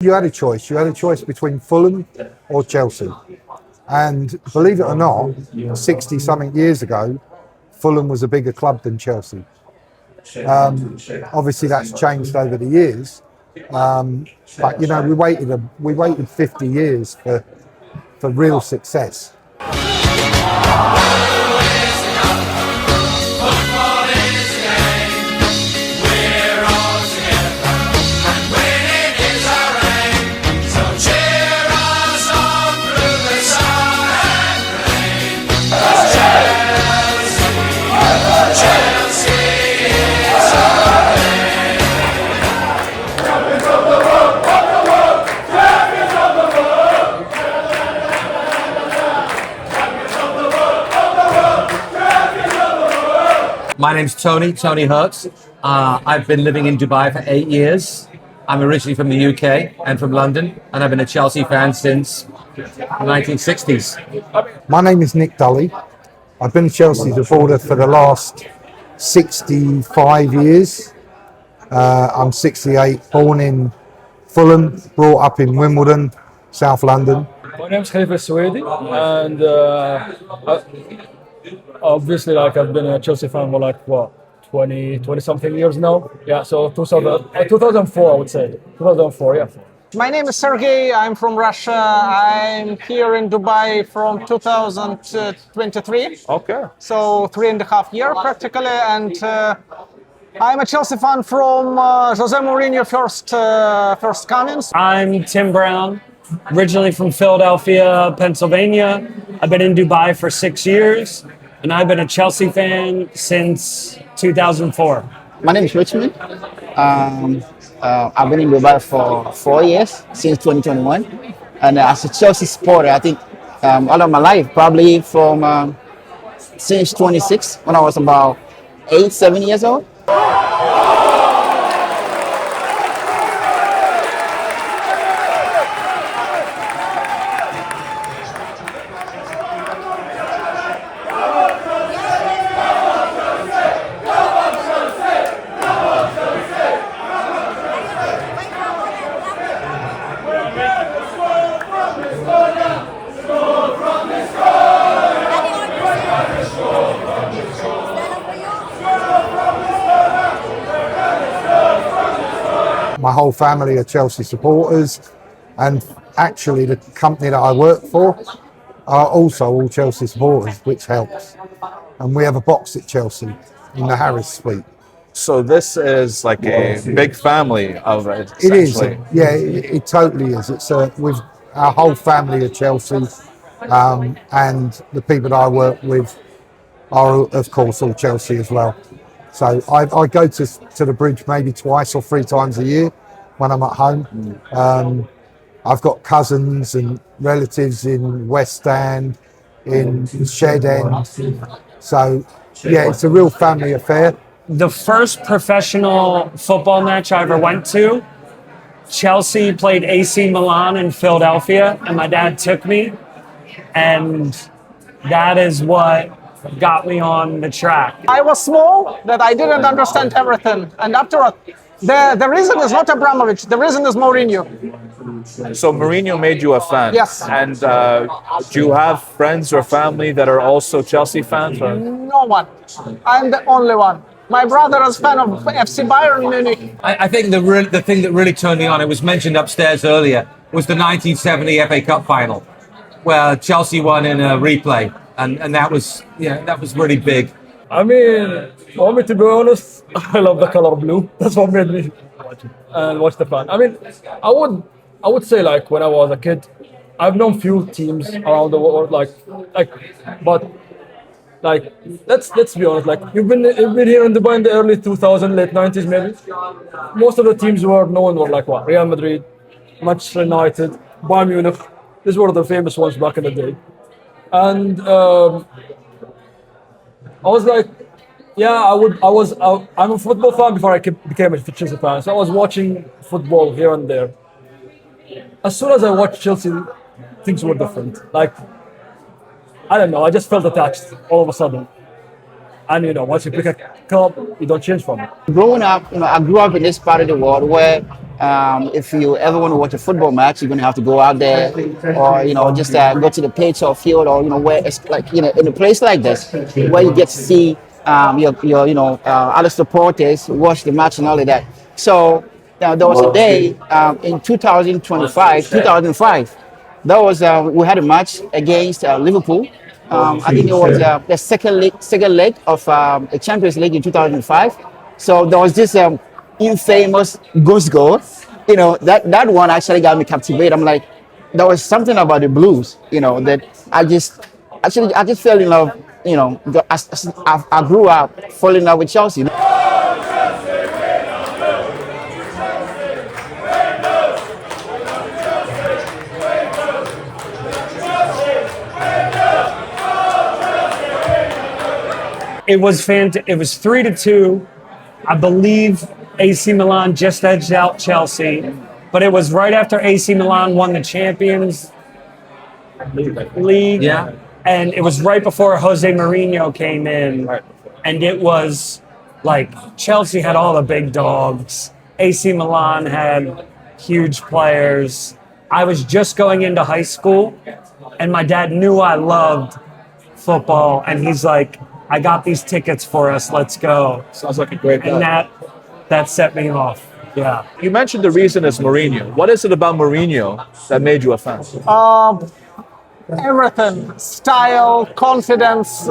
You had a choice. You had a choice between Fulham or Chelsea. And believe it or not, 60-something years ago, Fulham was a bigger club than Chelsea. Obviously, that's changed over the years. But, you know, we waited 50 years for real success. My name's Tony Hertz. I've been living in Dubai for 8 years. I'm originally from the UK and from London, and I've been a Chelsea fan since the 1960s. My name is Nick Dully. I've been a Chelsea supporter for the last 65 years. I'm 68, born in Fulham, brought up in Wimbledon, South London. My name's CFCUAE, and obviously, I've been a Chelsea fan for 20 something years now. Yeah, so 2004, I would say. 2004, yeah. My name is Sergey. I'm from Russia. I'm here in Dubai from 2023. Okay. So 3.5 years practically, and I'm a Chelsea fan from Jose Mourinho first comings. I'm Tim Brown, originally from Philadelphia, Pennsylvania. I've been in Dubai for 6 years. And I've been a Chelsea fan since 2004. My name is Richmond. I've been in Dubai for 4 years, since 2021. And as a Chelsea supporter, I think all of my life, probably from since 26, when I was about 7 years old. My whole family are Chelsea supporters, and actually the company that I work for are also all Chelsea supporters, which helps. And we have a box at Chelsea in the Harris Suite. So this is like a big family of it. It is, yeah, it totally is. It's with our whole family are Chelsea, and the people that I work with are, of course, all Chelsea as well. So I go to the bridge maybe 2 or 3 times a year when I'm at home. I've got cousins and relatives in West End, in Shed End. So, yeah, it's a real family affair. The first professional football match I ever went to, Chelsea played AC Milan in Philadelphia, and my dad took me. And that is what got me on the track. I was small, that I didn't understand everything. And after all, the reason is not Abramovich, the reason is Mourinho. So Mourinho made you a fan? Yes. And do you have friends or family that are also Chelsea fans? Or? No one. I'm the only one. My brother is fan of FC Bayern Munich. I think the thing that really turned me on, it was mentioned upstairs earlier, was the 1970 FA Cup final, where Chelsea won in a replay. And that was really big. I mean, for me to be honest, I love the color blue. That's what made me watch the fan. I mean, I would say like when I was a kid, I've known few teams around the world, but let's be honest, like you've been here in Dubai in the early 2000s, late 90s maybe. Most of the teams were known were like what? Real Madrid, Manchester United, Bayern Munich. These were the famous ones back in the day. And I was like, yeah, I'm a football fan before I became a Chelsea fan. So I was watching football here and there. As soon as I watched Chelsea, things were different. Like, I don't know, I just felt attached all of a sudden. And once you pick a club, you don't change from it. Growing up, I grew up in this part of the world where If you ever want to watch a football match, you're going to have to go out there, or just go to the pitch or field, or where it's like in a place like this where you get to see your other supporters watch the match and all of that. So there was a day in 2005. That was we had a match against Liverpool. I think it was the second leg of the Champions League in 2005. So there was this infamous ghost goal. That one actually got me captivated. I'm like, there was something about the Blues, that I just fell in love. I grew up falling in love with Chelsea. It was It was 3-2. I believe AC Milan just edged out Chelsea, but it was right after AC Milan won the Champions League. Yeah. And it was right before Jose Mourinho came in. And it was like Chelsea had all the big dogs. AC Milan had huge players. I was just going into high school, and my dad knew I loved football, and he's like, I got these tickets for us, let's go. Sounds like a great guy. And that set me off. Yeah. You mentioned the reason is Mourinho. What is it about Mourinho that made you a fan? Everything, style, confidence,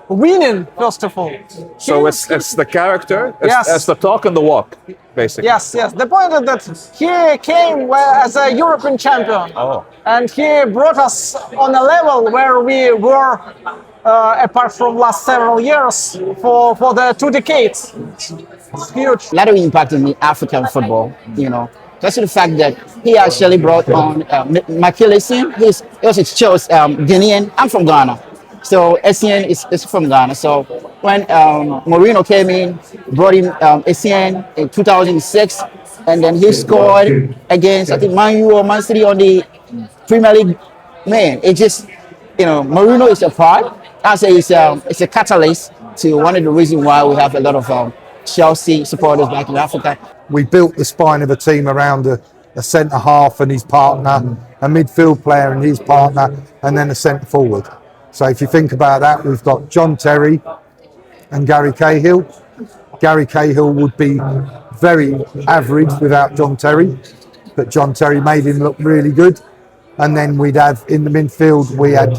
winning, first of all. So it's the character, Yes. it's the talk and the walk, basically. Yes. The point is that he came as a European champion, and he brought us on a level where we were, apart from last several years, for the 2 decades. It's huge. A lot of impact in African football, Just the fact that he actually brought on Michael Essien. He also chose Ghanaian. I'm from Ghana. So Essien is from Ghana. So when Mourinho came in, brought in Essien in 2006, and then he scored against, I think, Man U or Man City on the Premier League. Man, it just, Mourinho is a part. I say it's a catalyst to one of the reasons why we have a lot of Chelsea supporters back in Africa. We built the spine of a team around a centre half and his partner, a midfield player and his partner, and then a centre forward. So if you think about that, we've got John Terry and Gary Cahill. Gary Cahill would be very average without John Terry, but John Terry made him look really good. And then we'd have in the midfield, we had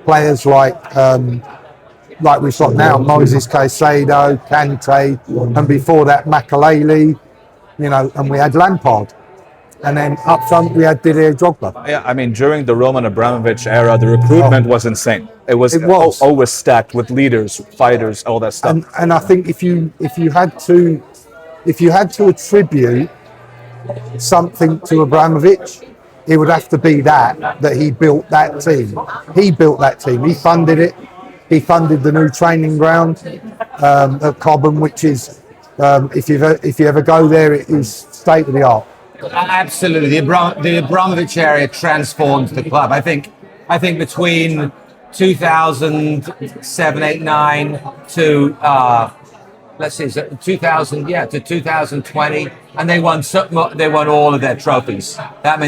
players like we've got now, Moses Casado, Kante, and before that, Makaleli, and we had Lampard. And then up front, we had Didier Drogba. Yeah, I mean, during the Roman Abramovich era, the recruitment was insane. It was always stacked with leaders, fighters, all that stuff. And I think if you had to attribute something to Abramovich, it would have to be that he built that team. He built that team. He funded it. He funded the new training ground at Cobham, which is, if you ever go there, it is state of the art. Absolutely, the Abramovich area transformed the club. I think between 2007, 8, 9 to 2000, to 2020, and they won all of their trophies. That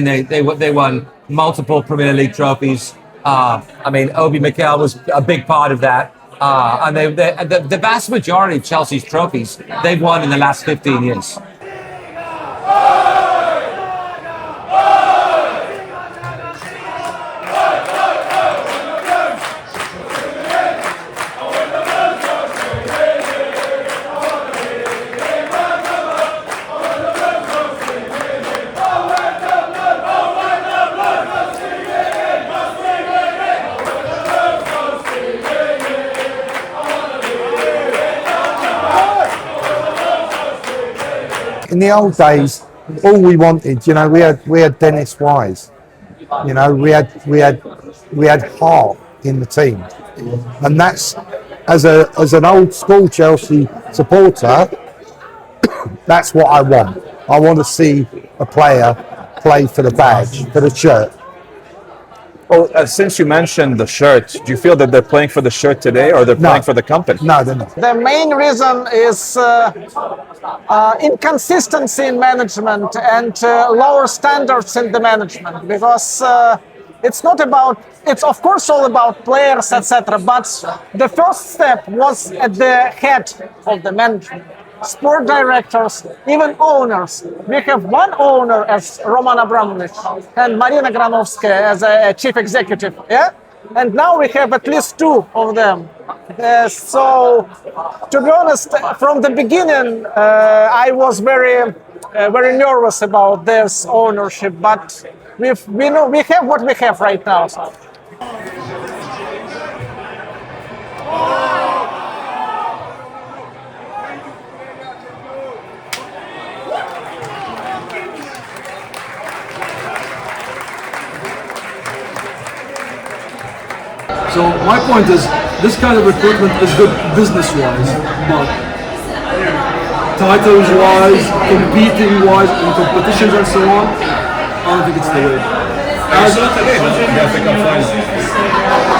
they won multiple Premier League trophies. Obi Mikel was a big part of that. And the vast majority of Chelsea's trophies they've won in the last 15 years. In the old days, all we wanted, we had Dennis Wise, we had heart in the team, and that's as an old school Chelsea supporter, that's what I want. I want to see a player play for the badge, for the shirt. Oh, since you mentioned the shirt, do you feel that they're playing for the shirt today, or they're playing for the company? No, they're not. The main reason is inconsistency in management and lower standards in the management, because it's not about, it's of course all about players, etc. But the first step was at the head of the management. Sport directors, even owners. We have one owner as Roman Abramovich and Marina Granovskaya as a chief executive. Yeah? And now we have at least two of them. So, to be honest, from the beginning, I was very nervous about this ownership. But we have what we have right now. So. So my point is, this kind of recruitment is good business-wise, but titles-wise, competing-wise, in competitions and so on, I don't think it's the way.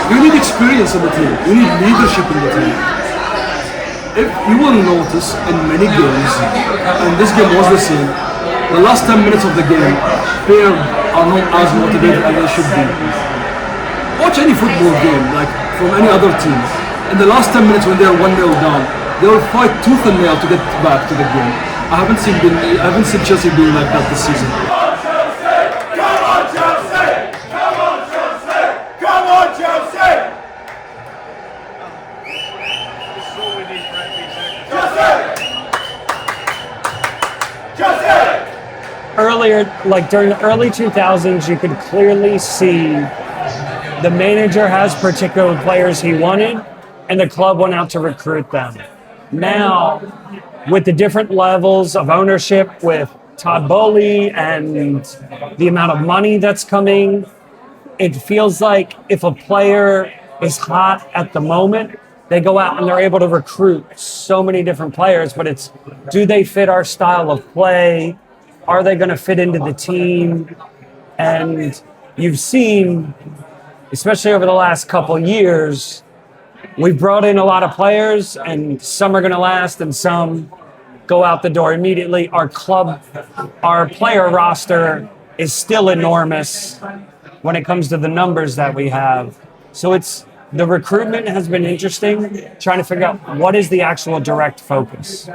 You need experience in the team. You need leadership in the team. If you will notice in many games, and this game was the same, the last 10 minutes of the game, players are not as motivated as they should be. Watch any football game, like from any other team. In the last 10 minutes when they are 1-0 down, they will fight tooth and nail to get back to the game. I haven't seen Chelsea being like that this season. Come on, Chelsea! Come on, Chelsea! Come on, Chelsea! Chelsea! Earlier, like during the early 2000s, you could clearly see the manager has particular players he wanted, and the club went out to recruit them. Now, with the different levels of ownership, with Todd Bowley and the amount of money that's coming, it feels like if a player is hot at the moment, they go out and they're able to recruit so many different players, but it's, do they fit our style of play? Are they going to fit into the team? And you've seen, especially over the last couple years, we've brought in a lot of players, and some are going to last and some go out the door immediately. Our player roster is still enormous when it comes to the numbers that we have. So the recruitment has been interesting, trying to figure out what is the actual direct focus.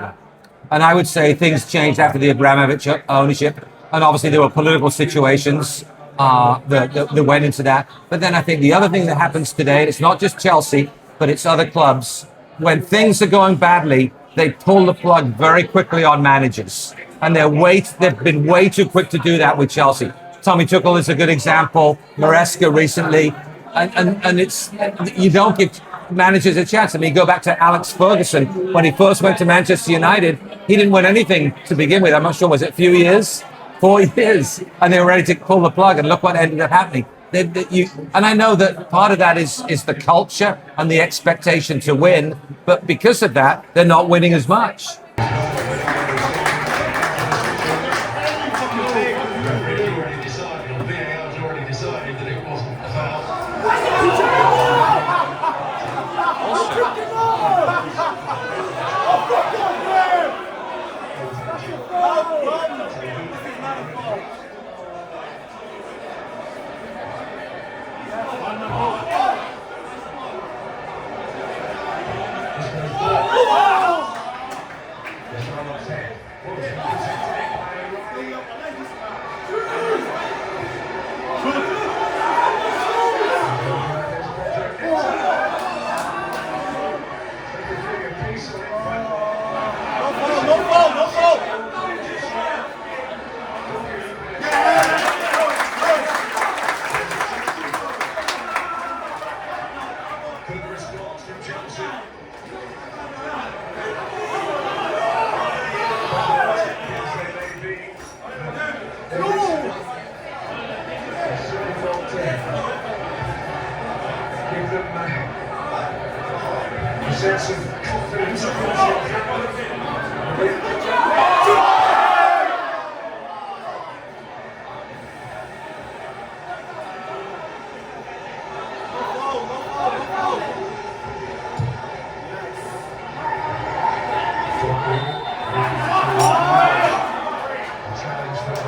And I would say things changed after the Abramovich ownership, and obviously there were political situations that went into that. But then I think the other thing that happens today, and it's not just Chelsea, but it's other clubs, when things are going badly, they pull the plug very quickly on managers. And they've been way too quick to do that with Chelsea. Tommy Tuchel is a good example, Maresca recently, and it's, you don't give managers a chance. I mean, go back to Alex Ferguson. When he first went to Manchester United, he didn't win anything to begin with. I'm not sure, was it a few years? 4 years, and they were ready to pull the plug, and look what ended up happening. And I know that part of that is the culture and the expectation to win, but because of that, they're not winning as much.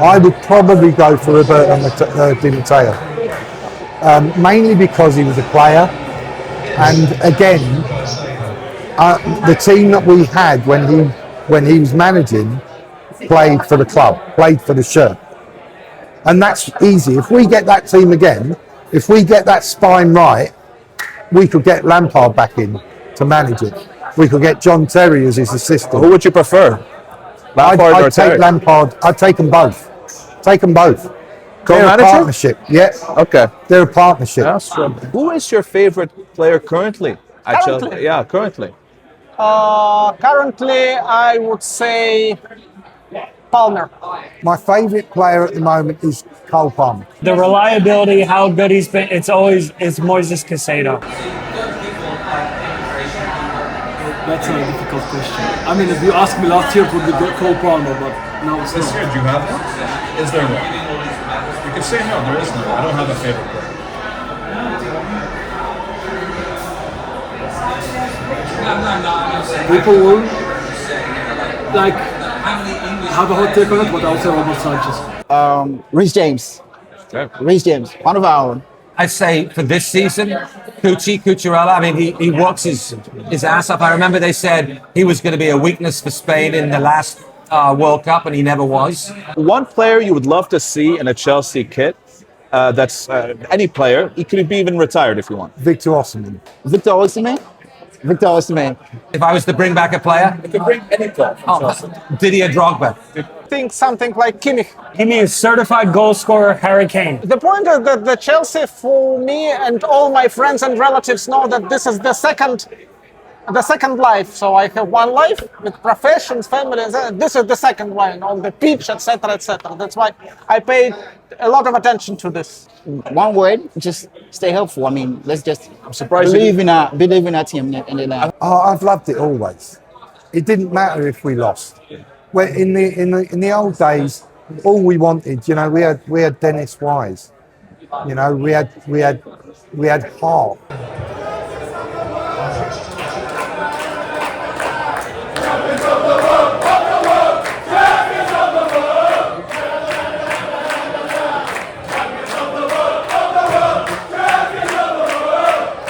I would probably go for Roberto Di Matteo, mainly because he was a player, and again, the team that we had when he was managing played for the club, played for the shirt, and that's easy. If we get that team again, if we get that spine right, we could get Lampard back in to manage it. We could get John Terry as his assistant. Who would you prefer? Lampard or I'd take Terry? Lampard. I'd take them both. Take them both. They're a Co-manager? partnership. Yeah. Okay. They're a partnership. That's true. Who is your favorite player currently at Currently? Chelsea? Yeah, currently. Currently, I would say Palmer. My favourite player at the moment is Cole Palmer. The reliability, how good he's been, it's Moises Casado. That's a difficult question. I mean, if you asked me last year, it would be Cole Palmer, but now it's This not. year, do you have one? Is there one? You can say no, there is no. I don't have a favorite player. People will like have a hot take on it, but I'll say Robert Sanchez. Reece James. Reece James, one of our own. I'd say for this season, Cucurella, I mean, he works his ass off. I remember they said he was going to be a weakness for Spain in the last World Cup, and he never was. One player you would love to see in a Chelsea kit, that's any player, he could be even retired if you want. Victor Osimhen. Victor Osimhen. Victor Osimhen. If I was to bring back a player, You could bring any player. Didier Drogba. Think something like Kimmich. Give me a certified goal scorer, Harry Kane. The point is that the Chelsea, for me and all my friends and relatives, know that this is the second life. So I have one life with professions, families. This is the second one on the pitch, etc., etc. That's why I paid a lot of attention to this. One word, just stay helpful. I mean, let's just surprised believe in our team in the line. Oh, I've loved it always. It didn't matter if we lost. Well, in the old days, all we wanted, you know, we had Dennis Wise. You know, we had heart.